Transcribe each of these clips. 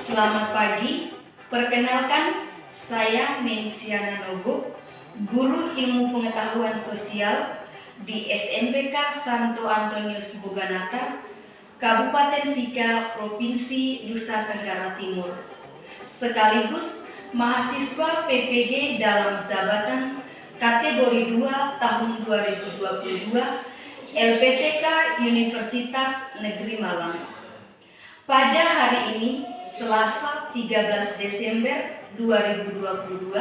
Selamat pagi, perkenalkan saya Mensiana Nogo, Guru Ilmu Pengetahuan Sosial di SMPK Santo Antonius Boganata, Kabupaten Sika, Provinsi Nusa Tenggara Timur, sekaligus mahasiswa PPG dalam jabatan kategori 2 tahun 2022 LPTK Universitas Negeri Malang. Pada hari ini, Selasa 13 Desember 2022,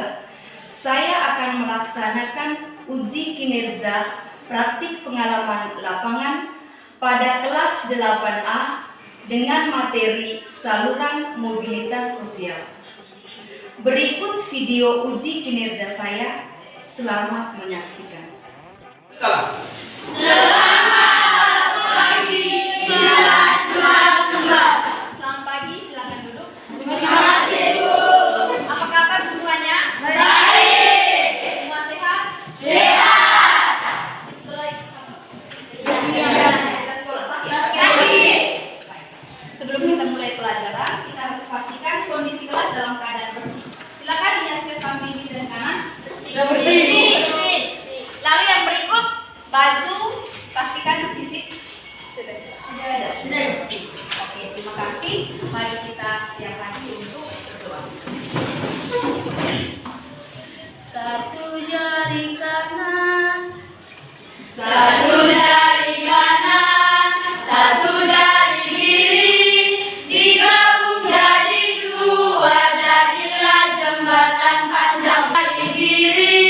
saya akan melaksanakan uji kinerja praktik pengalaman lapangan pada kelas 8A dengan materi saluran mobilitas sosial. Berikut video uji kinerja saya. Selamat menyaksikan. Selamat pagi, teman-teman. Selamat pagi, silakan duduk. Terima kasih, Bu. Apa kabar semuanya? Baik. Semua sehat? Sehat. Di sekolah Iya. Di sekolah sakit? Sakit. Baik. Sebelum kita mulai pelajaran, kita harus pastikan kondisi kelas dalam keadaan bersih. Silakan lihat ke samping kiri dan kanan. Sudah bersih. Lalu yang berikut, baju pastikan sisip. Sudah ada. Oke, terima kasih. Mari kita siap lagi untuk berdoa. Satu jari kanan, Satu jari kanan, satu jari kiri, digabung jadi dua, jadilah jembatan panjang. Jari kiri,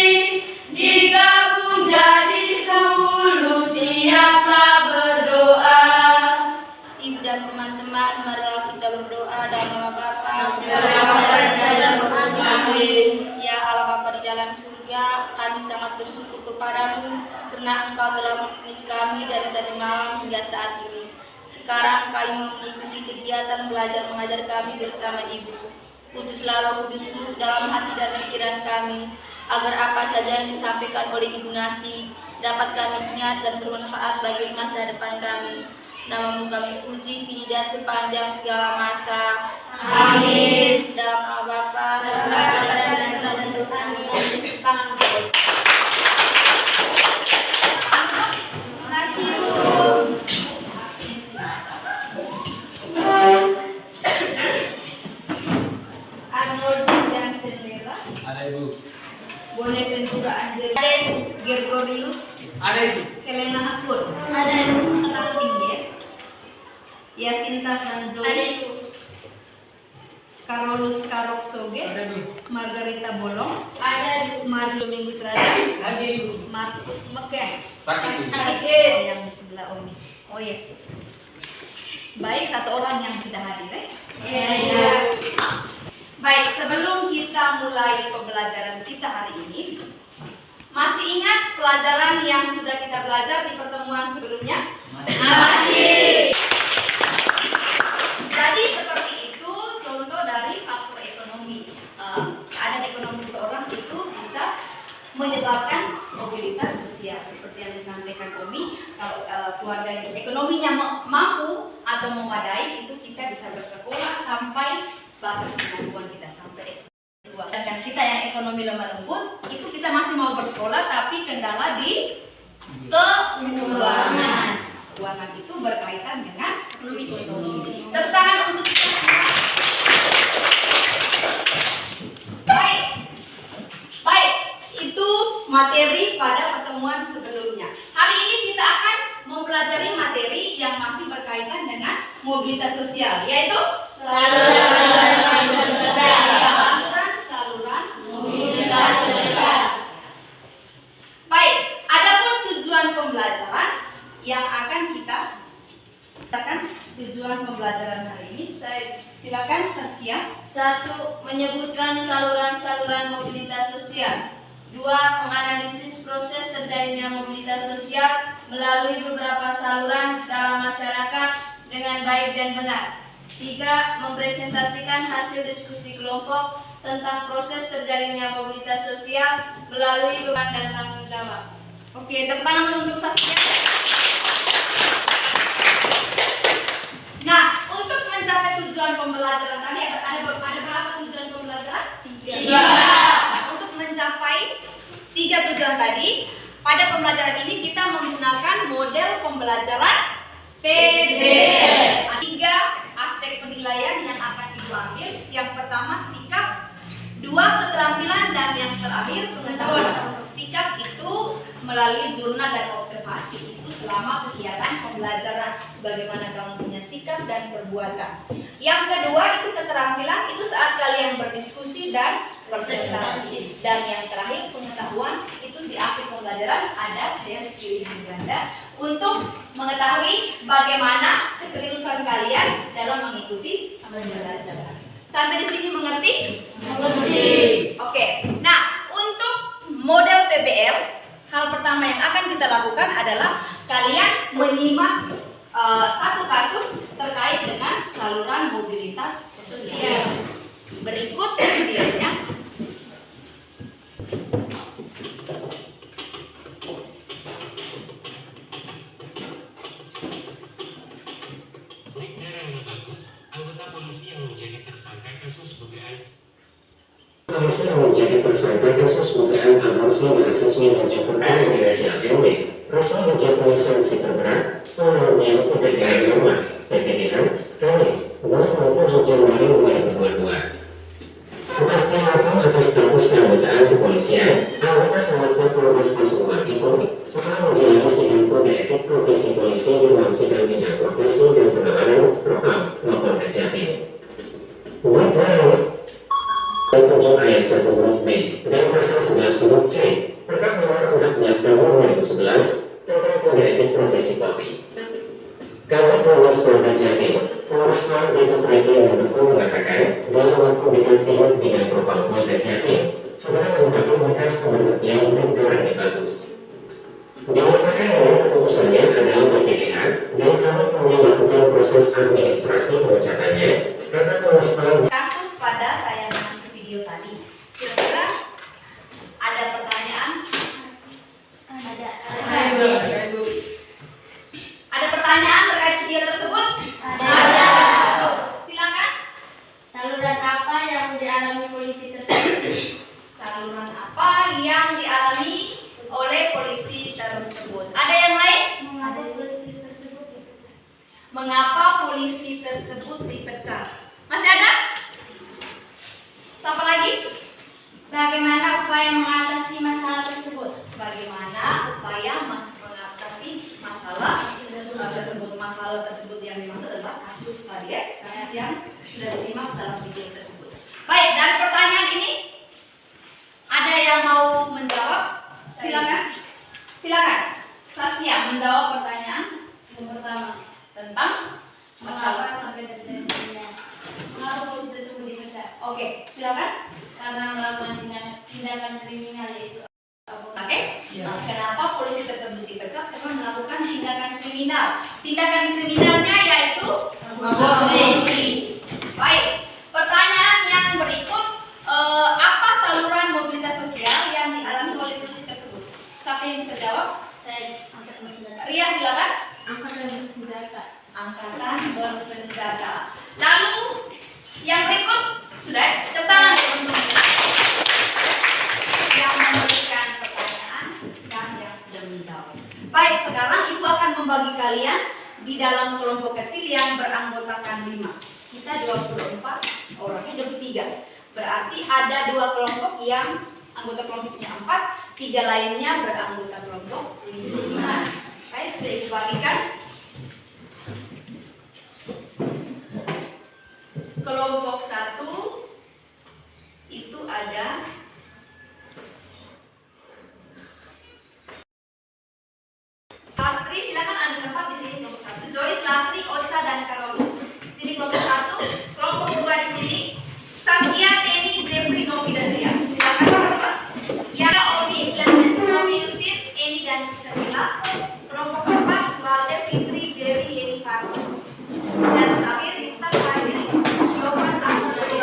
digabung jadi 10, siaplah berdoa. Ibu dan teman-teman, marilah kita berdoa dalam nama Bapa, Ya Allah Bapa di dalam surga, kami sangat bersyukur kepadamu karena Engkau telah memilih kami dari tadi malam hingga saat ini. Sekarang kami mengikuti kegiatan belajar mengajar kami bersama Ibu. Utuslah Roh Kudus-Mu dalam hati dan pikiran kami, agar apa saja yang disampaikan oleh Ibu nanti dapat kami ingat dan bermanfaat bagi masa depan kami. Namamu kami puji kini dan sepanjang segala masa. Amin. Dalam nama Bapa, dalam nama dan dalam tangan. Makasih, Bu. Arnold dan Senera, Ada Ibu. Bonaventura Angel, Gregorius, Ada Ibu. Helena Hakur, Ada Ibu. Ketang Tinggi, Yasinta Franjois, Carolus Karok Soge, Ada Ibu. Margarita Bolong, Ada Ibu. Mario Minggu Strada, Ada Ibu. Markus Meken. Sakit Ibu. Sakit. Oh, yang di sebelah Omi. Oh iya. Baik, satu orang yang tidak hadir, Iya. Baik, sebelum kita mulai pembelajaran kita hari ini, masih ingat pelajaran yang sudah kita belajar di pertemuan sebelumnya? Masih. Jadi seperti itu contoh dari faktor ekonomi. Keadaan ekonomi seseorang itu bisa menyebabkan mobilitas sosial seperti yang disampaikan Omi. Kalau keluarga ekonominya mampu atau memadai, itu kita bisa bersekolah sampai batas kemampuan kita sampai S2. Sedangkan kita yang ekonomi lemah lembut, itu kita masih mau bersekolah tapi kendala di keuangan. Keuangan itu berkaitan dengan ekonomi. Tepuk tangan untuk kita semua. Baik, itu materi pada pertemuan sebelumnya. Hari ini kita akan mempelajari materi yang masih berkaitan dengan mobilitas sosial, yaitu saluran Mobilitas sosial. Baik, adapun tujuan pembelajaran yang akan kita tujuan pembelajaran hari ini, saya silakan Saskia. 1. Menyebutkan saluran-saluran mobilitas sosial. 2. Menganalisis proses terjadinya mobilitas sosial melalui beberapa saluran dalam masyarakat dengan baik dan benar. 3. Mempresentasikan hasil diskusi kelompok tentang proses terjadinya mobilitas sosial melalui beban dan tanggung jawab. Oke, tepuk tangan dulu untuk Saskia. Nah, untuk mencapai tujuan pembelajaran tadi ada tujuan tadi, pada pembelajaran ini kita menggunakan model pembelajaran PBL. 3 aspek penilaian yang akan Ibu ambil. Yang pertama sikap, 2 keterampilan, dan yang terakhir pengetahuan. Sikap itu melalui jurnal dan observasi itu selama kegiatan pembelajaran, bagaimana kamu punya sikap dan perbuatan. Yang kedua itu keterampilan, itu saat kalian berdiskusi dan presentasi. Dan yang terakhir pengetahuan, itu di akhir pembelajaran ada tes pilihan ganda untuk mengetahui bagaimana keseriusan kalian dalam mengikuti pembelajaran. Sampai di sini mengerti? Mengerti. Oke. Nah, untuk model PBL, hal pertama yang akan kita lakukan adalah kalian menyimak satu kasus terkait dengan saluran mobilitas sosial. Berikut videonya. Anggota polisi yang menjadi tersangka kasus dugaan Polisi yang menjadi tersangka kasus dugaan aborsi mahasiswa Mojokerto Indonesia LW, resmi menjatuhi sanksi terberat penganiayaan tidak dengan norma PPDH Kamis 27 Januari 2022. Kepastian hukum atas status keanggotaan kepolisian, anggota Sangatnya Polres Pasuruan itu setelah menjalani sidang kode etik profesi polisi di ruang sidang bidang profesi dan penanganan propam Polda Jatim. Tujuh ayat 1 huruf B dan pasal 11 huruf C Perkap Nomor 14 Tahun 2011 tentang kode etik profesi Polri. Kabit Humas Polda Jatim, Kombespol Dito Preti yang mendukung mengatakan dalam waktu dekat pihak bidang propam Polda Jatim segera melengkapi berkas pemberhentian Brigjen Bagus. Dinyatakan bahwa keputusannya adalah BPDH dan kami melakukan proses administrasi pengecatannya, kata Kombespol. Kasus pada tayangan video tadi. Kira-kira ada pertanyaan? Ada pertanyaan terkait video tersebut? Ada. Silakan. Saluran apa yang dialami polisi tersebut? Saluran apa yang dialami oleh polisi tersebut? Ada yang lain? Mengapa polisi tersebut dipecat? Mengapa polisi tersebut dipecat? Masih ada? Siapa lagi? Bagaimana upaya mengatasi masalah tersebut? Bagaimana upaya mengatasi masalah tersebut? Masalah tersebut yang dimaksud adalah kasus tadi ya, kasus yang sudah disimak dalam video tersebut. Baik, dan pertanyaan ini ada yang mau menjawab? Silakan. Silakan. Saskia menjawab pertanyaan Yang pertama, tentang masalah. mengapa sampai detik-detiknya? Mengapa polisi tersebut dipecat? Oke, silakan. Karena melakukan tindakan kriminal yaitu Oke. Kenapa polisi tersebut dipecat? Karena melakukan tindakan kriminal. Tindakan kriminalnya yaitu aborsi. Baik. Pertanyaan yang berikut, apa saluran mobilitas sosial yang dialami oleh polisi tersebut? Siapa yang bisa jawab? Saya angkatan bersenjata. Ria, silakan. Angkatan bersenjata. Angkatan bersenjata. Lalu yang berikut sudah tepuk tangan untuk yang memberikan pertanyaan dan yang sudah menjawab. Baik, sekarang Ibu akan membagi kalian di dalam kelompok kecil yang beranggotakan 5. Kita 24 orangnya 23. Berarti ada 2 kelompok yang anggota kelompoknya 4, 3 lainnya beranggota kelompok 5. Baik, sudah Ibu bagikan. Kelompok 1 itu ada Lastri, silakan ambil tempat di sini kelompok 1. Joyce, Lastri, Otsa, dan Carolus. Sini kelompok 1, kelompok 2 di sini. Saskia, Teni, Jeffrey, Novi, dan Ria. Silakan Pak. Ya, Omi, silakan. Novi, Yustin, Eni, dan Serila. Kelompok 4, Valde, Fitri, Dery, Yeni, Farno. Dan terakhir Rista, Fadli, Shlovan, Abdul.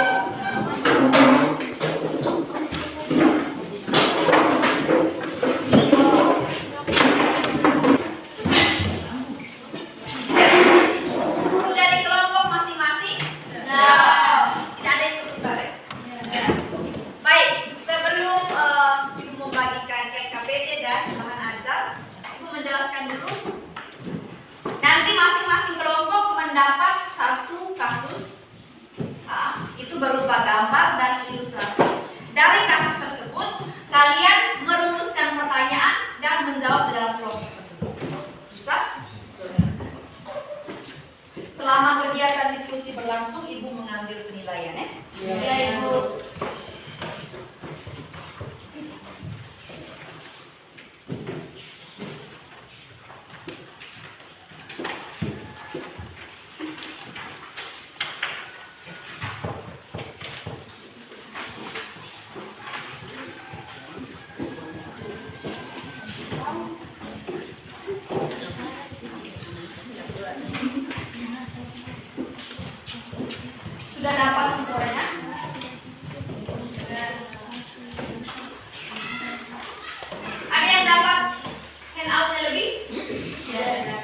Sudah di kelompok masing-masing? Tidak ada yang tertukar ya? Baik, sebelum Ibu membagikan KKBP Sudah dapat skornya? Ada yang dapat handoutnya lebih? Ya.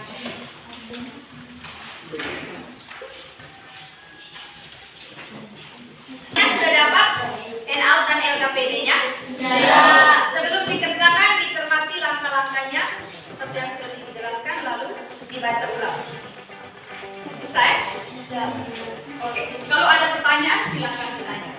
Sudah dapat handout dan LKPD-nya? Ya. Sebelum dikerjakan, dicermati langkah-langkahnya seperti yang sudah dijelaskan, lalu dibaca ulang. Bisa ya? Bisa. Oke. Kalau ada pertanyaan, silakan bertanya.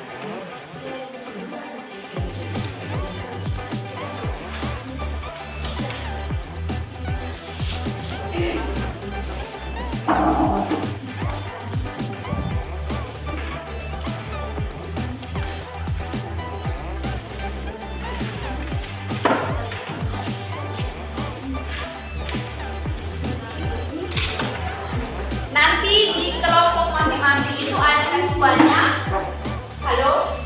Nanti di kelompok masing-masing itu ada ketuanya. Halo?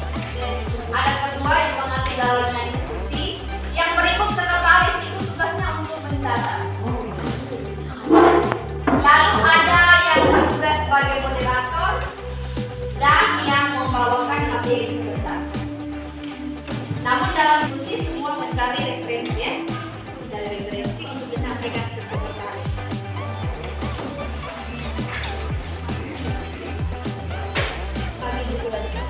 Ada ketua yang mengatur dalamnya diskusi. Yang berikut sekretaris itu tugasnya untuk mencatat. Lalu ada yang bertugas sebagai moderator dan yang membawakan materi sebentar. Namun dalam diskusi semua mencari referensi ya. Mencari referensi untuk disampaikan ke sekretaris. Kami buku baca.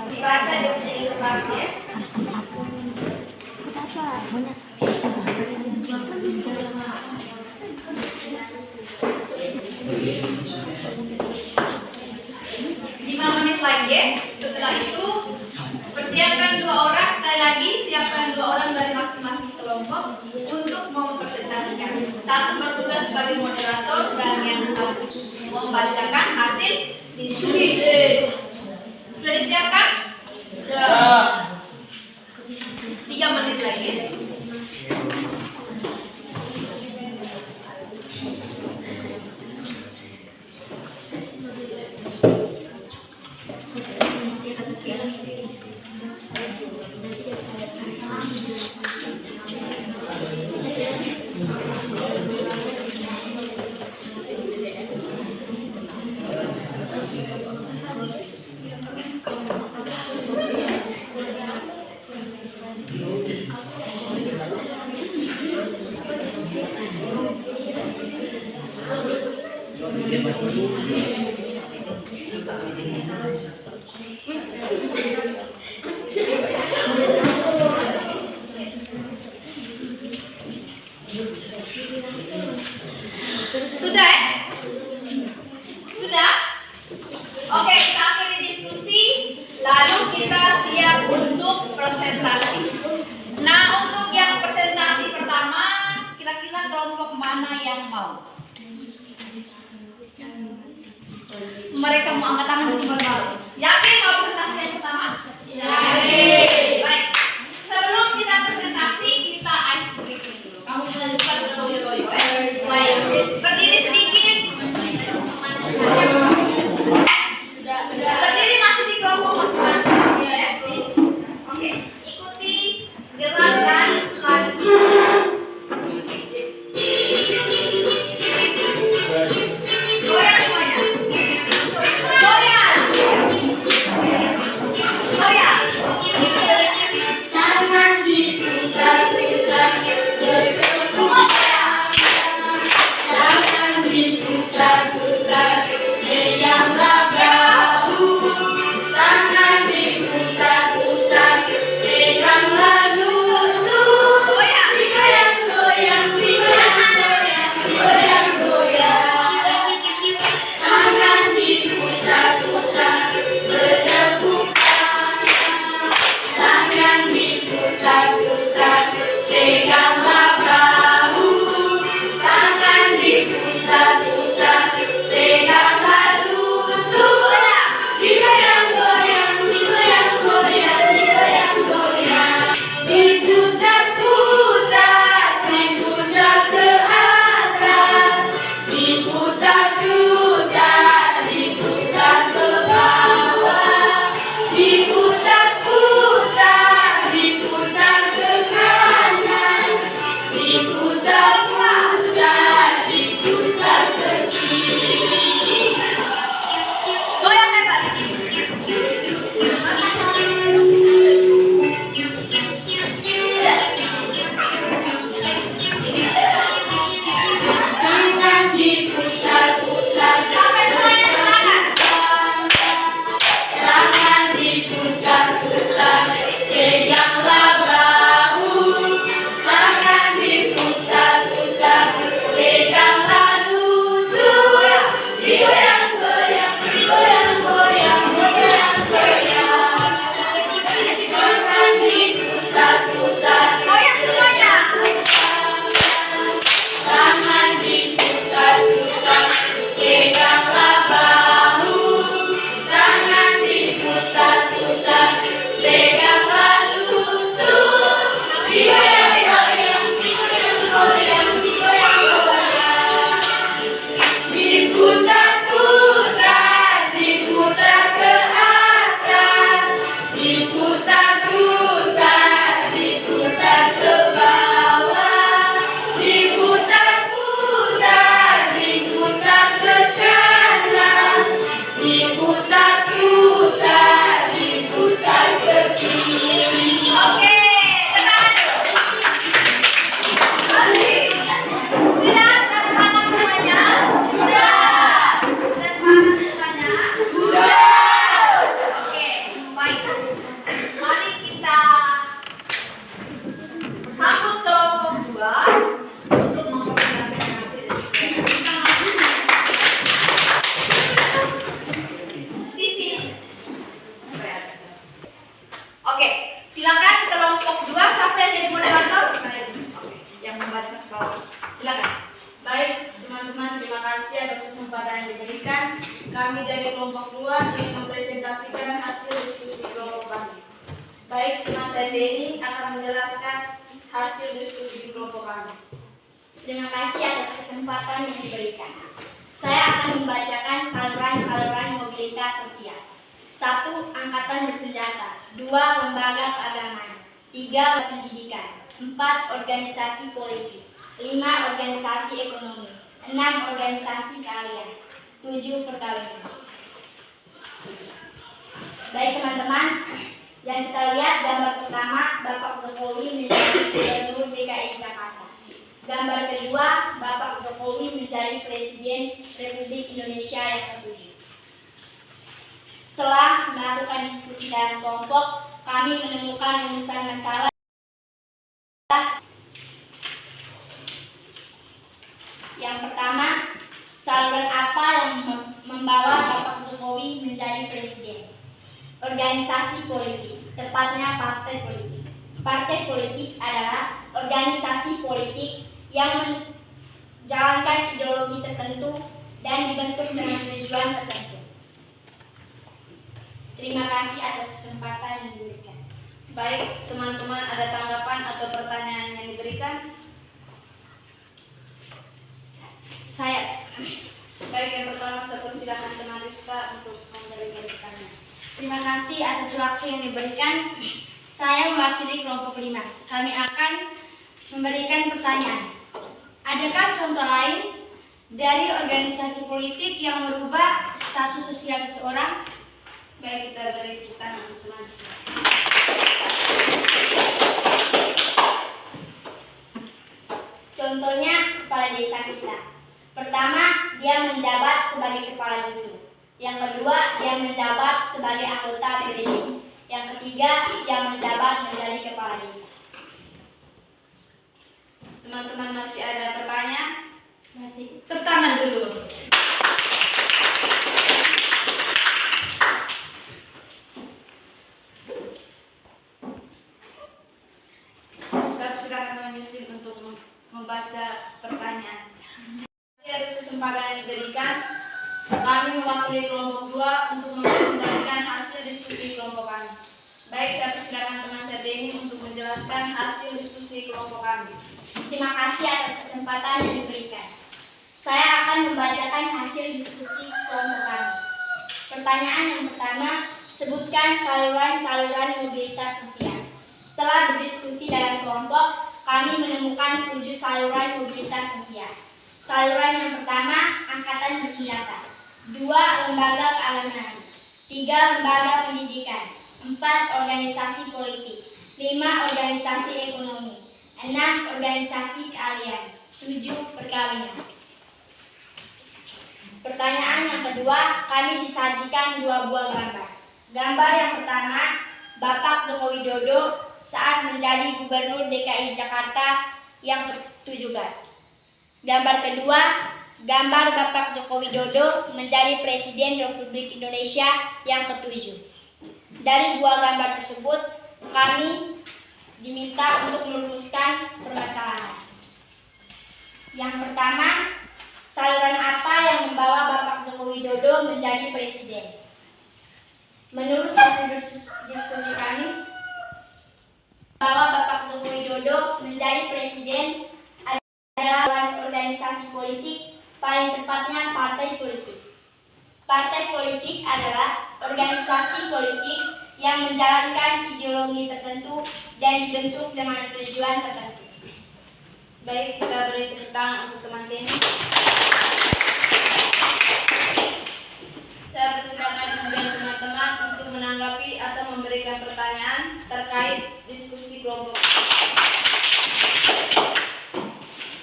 Dibaca dia punya ilustrasi ya. Lima menit lagi. Setelah itu persiapkan 2 orang, sekali lagi siapkan 2 orang dari masing-masing kelompok untuk mempresentasikan. Satu bertugas sebagai moderator dan yang satu membacakan hasil diskusi. Sudah disiapkan? Sudah. Sudah ya? Sudah? Oke, kita akhiri diskusi. Lalu kita siap untuk presentasi. Nah, untuk yang presentasi pertama, kira-kira kelompok mana yang mau? Mereka mau angkat tangan sebentar. Yakin mau presentasi yang pertama? Yakin. Baik. Sebelum kita presentasi, kita ice breaking dulu. Kamu jangan lupa berloyo-loyo. Baik. Berdiri sedikit. Berdiri masih di kelompok masing-masing. Oke. Ikuti gerakan selanjutnya. Goyang semuanya. Goyang. Goyang. Tangan diputar-putar. Semua goyang. Tangan diputar-putar. Peganglah bahu. Tangan diputar-putar. Peganglah lutut. Goyang. Digoyang-goyang. Digoyang-goyang. Digoyang-goyang. Tangan diputar-putar. Bertepuk tangan. Tangan diputar-putar. Peganglah bahu. Tangan diputar-putar. Peganglah lutut. Digoyang-goyang. Digoyang-goyang. Digoyang-goyang. Diputar-putar. Diputar ke atas. Diputar-putar. Diputar ke bawah. Diputar-putar. Diputar ke kanan. Diputar-putar. Diputar ke kiri. Goyang bebas. Tangan diputar-putar. Sampai semuanya semangat. Tangan diputar-putar. Peganglah bahu. Tangan diputar-putar. Peganglah lutut. Digoyang-goyang. Digoyang-goyang. Digoyang-goyang. Tangan diputar-putar. Goyang semuanya. Tangan diputar-putar. Peganglah bahu. Tangan diputar-putar. Peganglah lutut. Digoyang-goyang. Digoyang-goyang. Digoyang-goyang. Diputar-putar. Diputar ke atas. Diputar-putar. Diputar ke bawah. Diputar-putar. Diputar ke kanan. Diputar-putar. Diputar ke kiri. Oke, tenang. Sudah semangat semuanya? Sudah. Sudah semangat semuanya? Sudah. Oke, baik. Mari kita sambut kelompok 2 untuk mempresentasikan hasil diskusi. Di sini. Oke, silakan kelompok 2. Siapa yang jadi moderator? Oke, yang membaca ke bawah. Silakan. Baik, teman-teman, terima kasih atas kesempatan yang diberikan. Kami dari kelompok 2 ingin mempresentasikan hasil diskusi kelompok kami. Baik, teman saya ini akan menjelaskan hasil diskusi kelompok kami. Terima kasih atas kesempatan yang diberikan. Saya akan membacakan saluran-saluran mobilitas sosial. 1. Angkatan bersenjata. 2. Lembaga keagamaan. 3. Pendidikan. 4. Organisasi politik. 5. Organisasi ekonomi. 6. Organisasi keahlian. 7. Perkawinan. Baik teman-teman, yang kita lihat gambar pertama, Bapak Jokowi menjadi Gubernur DKI Jakarta. Gambar kedua, Bapak Jokowi menjadi Presiden Republik Indonesia yang ke-7. Setelah melakukan diskusi dalam kelompok, kami menemukan rumusan masalah. Yang pertama, saluran apa yang membawa Bapak Jokowi menjadi presiden? Organisasi politik, tepatnya partai politik. Partai politik adalah organisasi politik yang menjalankan ideologi tertentu dan dibentuk dengan tujuan tertentu. Terima kasih atas kesempatan yang diberikan. Baik, teman-teman ada tanggapan atau pertanyaan yang diberikan? Saya Baik, yang pertama saya persilakan teman Rizka untuk memberikan pertanyaan. terima kasih atas waktu yang diberikan. Saya mewakili kelompok 5. Kami akan memberikan pertanyaan. Adakah contoh lain dari organisasi politik yang merubah status sosial seseorang? Baik, kita beri tepuk tangan untuk teman Rizka. Contohnya kepala desa kita. Pertama, dia menjabat sebagai kepala dusun. Yang kedua, dia menjabat sebagai anggota BPD. Yang ketiga, dia menjabat menjadi kepala desa. Teman-teman masih ada pertanyaan? Masih. Tepuk tangan dulu. Saya persilakan teman Justin untuk membaca pertanyaan. Atas kesempatan yang diberikan, kami mewakili kelompok 2 untuk mempresentasikan hasil diskusi kelompok kami. Baik, saya persilakan teman saya Denny untuk menjelaskan hasil diskusi kelompok kami. Terima kasih atas kesempatan yang diberikan. Saya akan membacakan hasil diskusi kelompok kami. Pertanyaan yang pertama, sebutkan saluran-saluran mobilitas sosial. Setelah berdiskusi dalam kelompok, kami menemukan 7 saluran mobilitas sosial. Saluran yang pertama, angkatan bersenjata. 2. Lembaga keagamaan. 3. Lembaga pendidikan. 4. Organisasi politik. 5. Organisasi ekonomi. 6. Organisasi keahlian. 7. Perkawinan. Pertanyaan yang kedua, kami disajikan 2 buah gambar. Gambar yang pertama, Bapak Joko Widodo saat menjadi Gubernur DKI Jakarta yang ke-17. Gambar kedua, gambar Bapak Joko Widodo menjadi Presiden Republik Indonesia yang ke-7. Dari 2 gambar tersebut, kami diminta untuk merumuskan permasalahan. Yang pertama, saluran apa yang membawa Bapak Joko Widodo menjadi presiden? Menurut hasil diskusi kami, bahwa Bapak Joko Widodo menjadi presiden adalah organisasi politik, paling tepatnya partai politik. Partai politik adalah organisasi politik yang menjalankan ideologi tertentu dan dibentuk dengan tujuan tertentu. Baik, kita beri tepuk tangan untuk teman Denny. Saya persilakan kemudian teman-teman untuk menanggapi atau memberikan pertanyaan terkait diskusi kelompok.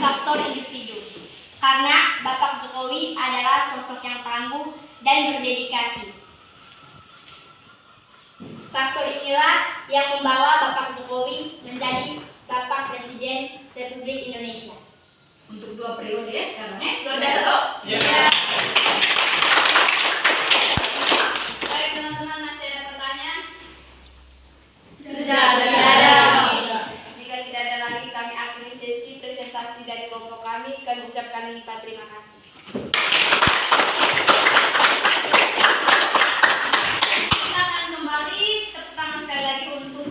Faktor individu. Karena Bapak Jokowi adalah sosok yang tangguh dan berdedikasi. Faktor inilah yang membawa Bapak Jokowi menjadi Bapak Presiden Republik Indonesia. Untuk 2 periode sekarang ya. Sudah tahu? Ya. Baik teman-teman, masih ada pertanyaan? Sudah ada. Jika tidak ada lagi, kami akhiri sesi presentasi dari kelompok kami. Kami ucapkan lipat terima kasih. Silakan kembali, tepuk tangan sekali lagi untuk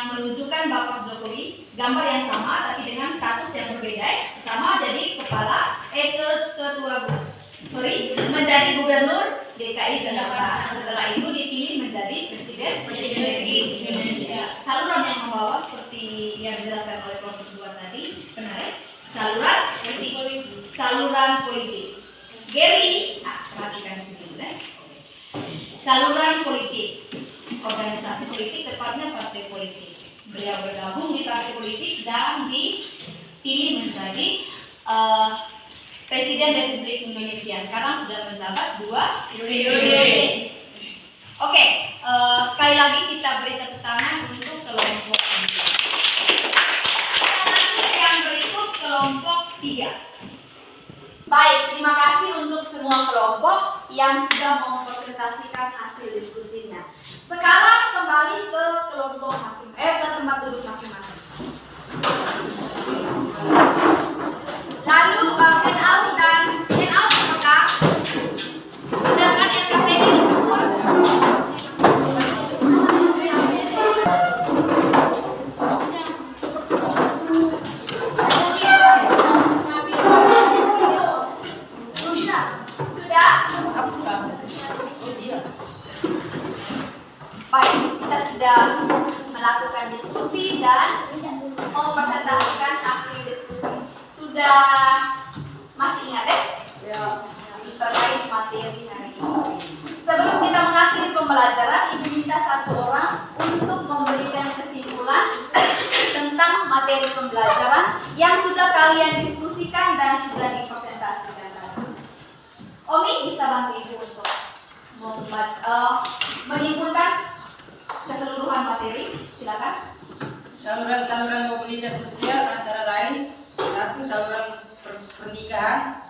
yang menunjukkan Bapak Jokowi, gambar yang sama tapi dengan status yang berbeda. Pertama jadi menjadi gubernur DKI Jakarta. Setelah itu dipilih menjadi presiden Republik Indonesia. Saluran yang membawa seperti yang dijelaskan oleh Prof. Duan tadi, benar? Saluran politik. Gary, perhatikan di sini, benar? Saluran politik, organisasi politik, tepatnya partai politik. Beliau bergabung di partai politik dan dipilih menjadi Presiden Republik Indonesia. Sekarang sudah menjabat 2 periode. Oke, sekali lagi kita beri tepuk tangan untuk kelompok 3. Yang berikut kelompok 3. Baik, terima kasih untuk semua kelompok yang sudah mempresentasikan hasil diskusinya. Sekarang kembali ke kelompok ke tempat duduk masing-masing. Lalu hand out apakah? Sedangkan yang KPD diukur. Baik, kita sudah melakukan diskusi dan mempresentasikan hasil diskusi. Sudah masih ingat ya? Terkait materi hari ini. Sebelum kita mengakhiri pembelajaran, Ibu minta satu orang untuk memberikan kesimpulan tentang materi pembelajaran yang sudah kalian diskusikan dan sudah dipresentasikan tadi. Omi bisa bantu Ibu untuk menyimpulkan keseluruhan materi, silakan. Saluran mobilitas sosial antara lain 1. Saluran pernikahan,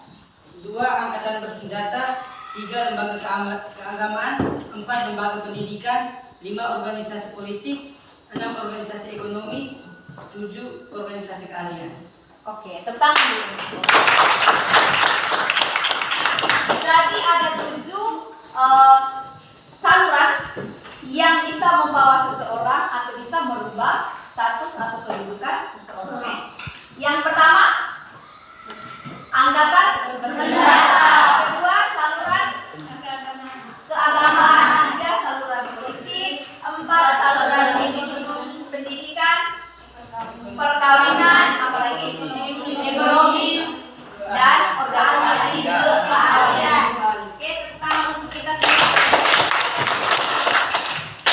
2. Angkatan bersenjata, 3. Lembaga keagamaan, 4. Lembaga pendidikan, 5. Organisasi politik, 6. Organisasi ekonomi, 7. Organisasi keahlian. Oke, tentang jadi ada 7 saluran yang bisa membawa seseorang atau bisa merubah status atau kedudukan seseorang. Yang pertama, angkatan bersenjata. Kedua, saluran keagamaan. 3, saluran politik. 4, saluran pendidikan, perkawinan, apalagi ekonomi, dan organisasi keahlian. Oke, tentang kita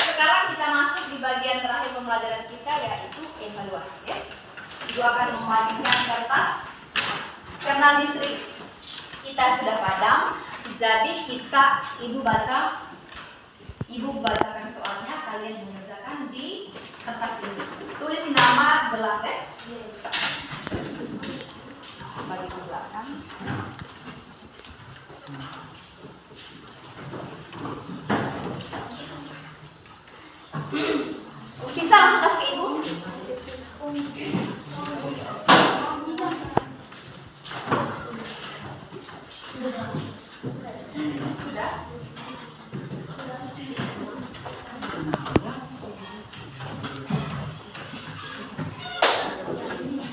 sekarang kita masuk di bagian terakhir pembelajaran kita, yaitu evaluasi. Ya. Ibu akan membagikan kertas karena listrik kita sudah padam, jadi ibu bacakan soalnya, kalian mengerjakan di kertas ini. Tulis nama jelas ya. Bagi ke belakang. Sisa langsung kasih ke Ibu. Sudah.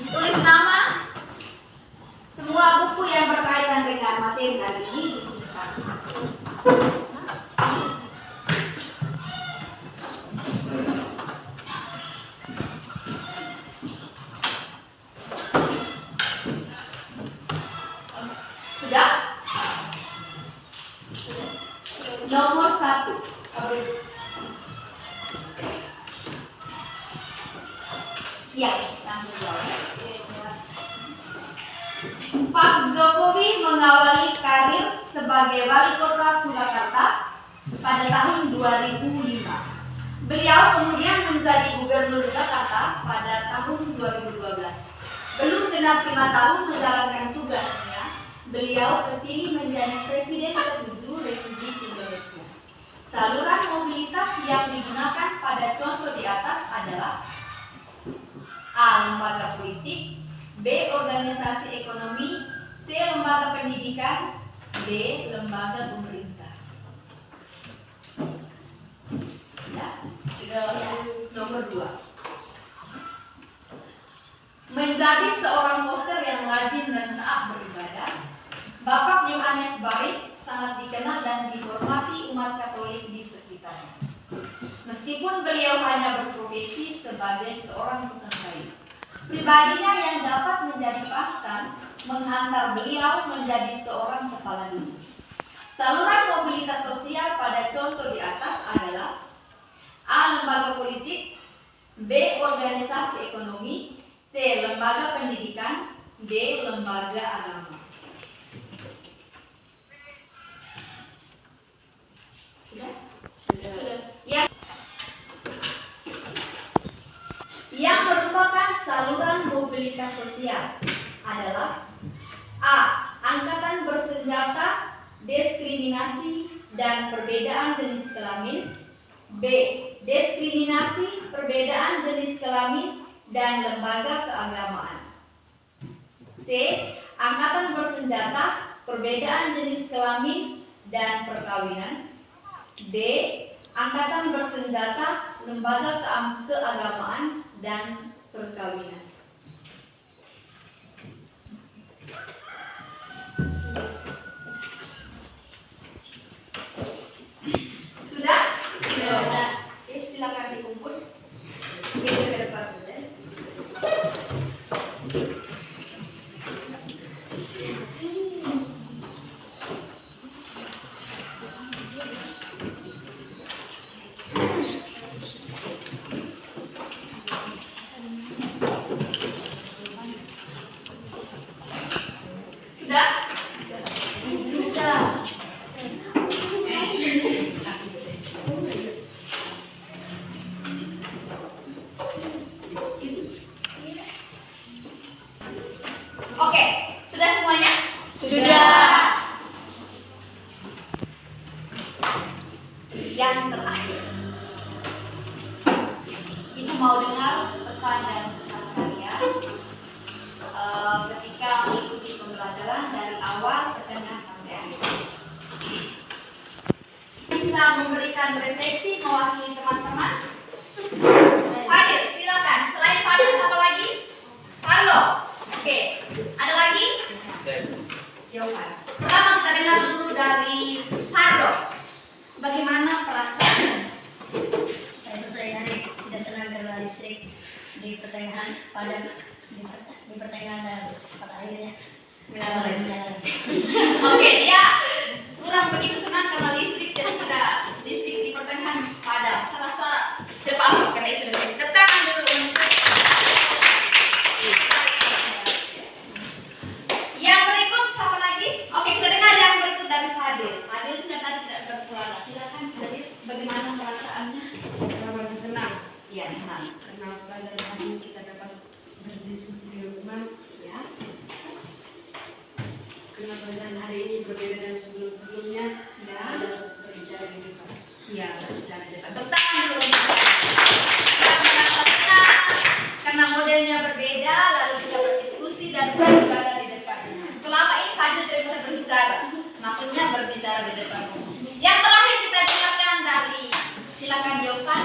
Tulis nama. Semua buku yang berkaitan dengan materi hari ini disimpan. Sudah? Nomor 1. Ya, langsung jawab. Pak Jokowi mengawali karir sebagai wali kota Surakarta pada tahun 2005. Beliau kemudian menjadi gubernur Jakarta pada tahun 2012. Belum genap 5 tahun menjalankan tugasnya, beliau terpilih menjadi Presiden ke-7 Republik Indonesia. Saluran mobilitas yang digunakan pada contoh di atas adalah A. Lembaga politik, B. Organisasi ekonomi, C. Lembaga pendidikan, D. Lembaga pemerintah. Ya, nomor 2. menjadi seorang poster yang rajin dan taat beribadah, Bapak Yohanes Barik sangat dikenal dan dihormati umat Katolik di sekitarnya. Meskipun beliau hanya berprofesi sebagai seorang tukang kayu, pribadinya yang dapat menjadi panutan menghantar beliau menjadi seorang kepala dusun. Saluran mobilitas sosial pada contoh di atas adalah A. Lembaga politik, B. Organisasi ekonomi, C. Lembaga pendidikan, D. Lembaga agama. Sudah? Sudah. Yang merupakan saluran mobilitas sosial adalah A. Angkatan bersenjata, diskriminasi, dan perbedaan jenis kelamin, B. Diskriminasi, perbedaan jenis kelamin, dan lembaga keagamaan, C. Angkatan bersenjata, perbedaan jenis kelamin, dan perkawinan, D. Angkatan bersenjata, lembaga keagamaan, dan perkawinan. Sudah? Sudah. Oke, silakan dikumpul. Kita ke depan saja. Sudah? Sudah. Oke, sudah semuanya? Sudah. Yang terakhir, Ibu mau dengar pesan dan pesan kalian ketika mengikuti pembelajaran dari awal ke tengah sampai akhir. Bisa memberikan refleksi mewakili teman-teman? Fadil, silakan. Selain Fadil, siapa lagi? Carlo. Oke, ada lagi? Jovan. Pertama kita dengar dulu dari Carlo. Bagaimana perasaan? Saya tidak senang karena listrik di pertengahan padam di pertengahan dan pada akhirnya menyala. Oke, dia kurang begitu senang karena listrik jadi tidak listrik di pertengahan padam. Saya rasa depan karena itu tetangan dulu untuk yang berikut siapa lagi? Oke, kita dengar yang berikut dari Fadil. Fadil tidak tadi tidak bersuara. Silakan Fadil, bagaimana perasaannya? Saya merasa senang Iya, senang. karena pelajaran hari ini kita dapat berdiskusi dengan teman. Ya. Karena pelajaran hari ini berbeda dengan sebelum-sebelumnya. Ya. Ada berbicara di depan. Iya, berbicara di depan. Tepuk tangan dulu. Kita merasa senang karena modelnya berbeda, lalu bisa berdiskusi dan berbicara di depan. Selama ini Fadil tidak bisa berbicara, maksudnya berbicara di depan. Yang terakhir kita dengarkan dari, silakan Jovan.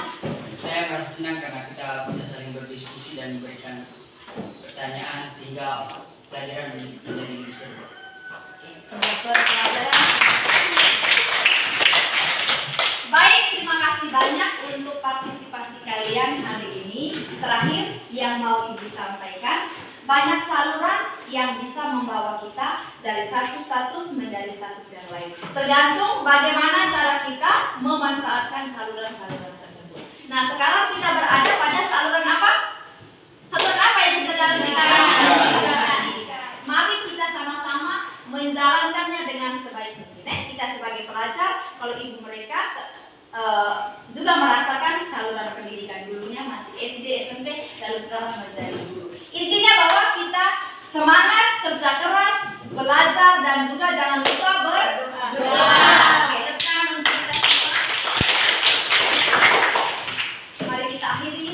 Saya merasa senang karena kita bisa saling berdiskusi dan memberikan pertanyaan sehingga pelajaran menjadi lebih seru. Pelajaran. Baik, terima kasih banyak untuk partisipasi kalian hari ini. Terakhir yang mau Ibu sampaikan, banyak saluran yang bisa membawa kita dari satu status menjadi status yang lain. Tergantung bagaimana cara kita memanfaatkan saluran-saluran tersebut. Nah, sekarang kita berada pada saluran apa? Saluran apa yang kita jalani sekarang? Mari kita sama-sama menjalankannya dengan sebaik mungkin. Kita sebagai pelajar, kalau ibu mereka juga merasakan saluran pendidikan dulunya masih SD, SMP, lalu sekarang menjadi guru. Intinya bahwa kita semangat, kerja keras, belajar, dan juga jangan lupa berdoa. Oke, tekan untuk kita semua. Mari kita akhiri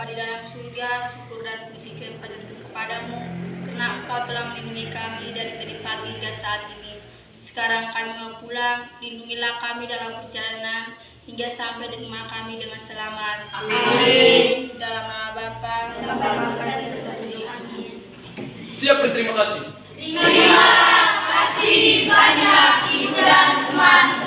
Bapa di dalam surga, syukur dan puji kepadamu, karena Engkau telah melindungi kami dari tadi pagi hingga saat ini. Sekarang kami mau pulang, lindungilah kami dalam perjalanan, hingga sampai di rumah kami dengan selamat. Amin. Dalam nama Bapa, dalam nama dan Siap berterima kasih. Terima kasih banyak Ibu dan teman-teman.